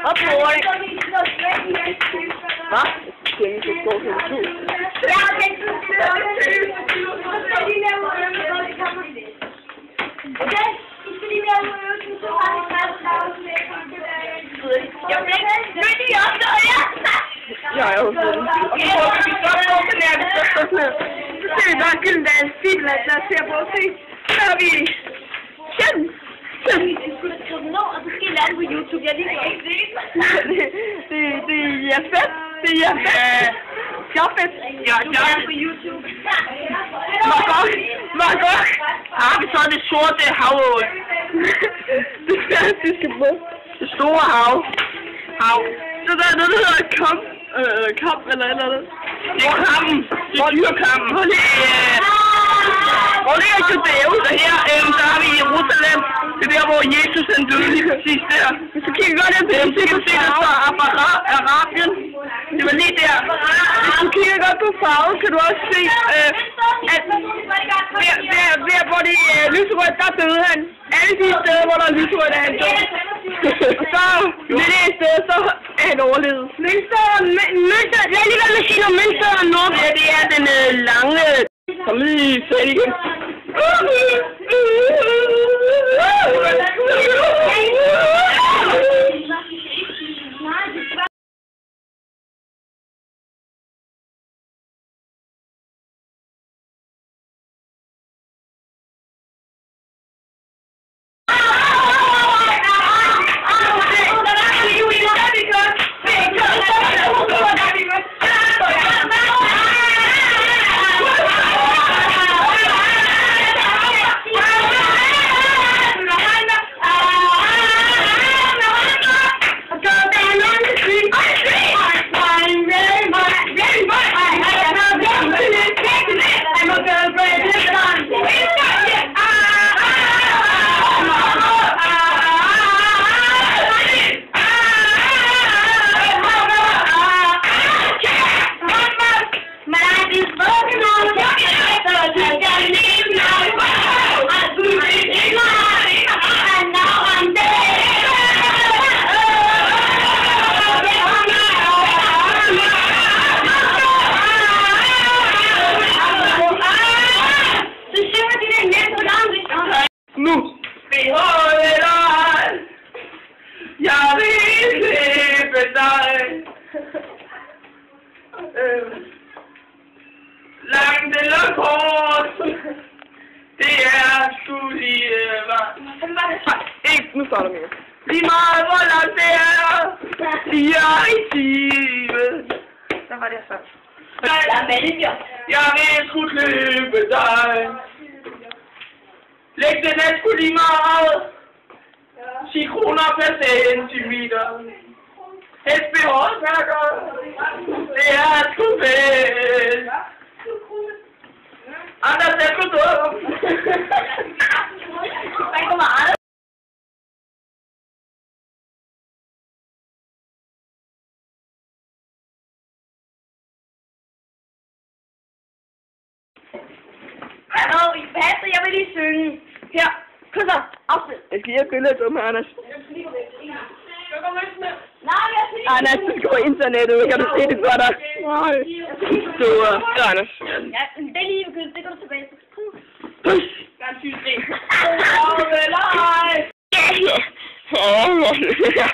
Op morgen. Hva? Jeg skal ikke gå til en tur. Ja, okay. Okay, I skal lige være med øvelsen, så har vi faktisk Ja, jeg håber det. Og så får vi godt på den her, så ser vi bare Gyldendals titler, der ser på os. Så har vi Kjeld. Og så skal I lande på YouTube, jeg lige kan ikke se Det er fedt. Det er fedt. Ja, fedt. Ja, jeg er på YouTube. Margot. Har vi så det sorte havål? Det fantastiske båd. Det store hav. Så der er noget, der hedder kamp eller et eller andet. Det er kampen. Det er dyrekampen. Og det er Judæus, og her der har vi Jerusalem. Det er der, hvor Jesus han døde lige præcis der. Hvis du kigger godt ind på Så kan du se, der står Arabien. Det var lige der. Hvis du kigger godt på farven, kan du også se, at der hvor det er lyserødt, der døde han. Alle de steder, hvor der er lyserødt, er han død. Og så ved det sted, så er han overlevet. Mønster, lad lige være med at sige noget mønster og noget. Ja, det er den lange. Kom lige selv igen. Nu beholder dig. Jeg vil slippe dig. Langt eller kort. Det er sgu lige Nu starter vi. lige meget hvor langt det er. Siger i timen. Der var det så. Jeg vil sgu slippe dig. Læg den er sgu lige meget. 10 kroner per centimeter. Et beholdsmærker. Det er sgu fedt. Anders er sgu dum. Der kommer meget. Jeg vil lige synge. Her. Kysser. Afsted. Jeg skal give et billede af dumme, Anders. Anders, du skal på internettet. Kan du se det for dig? Nej. Så, Anders. Ja, det er lige begyndt. Det går du tilbage til. Push. Åh, vel ej. Ja.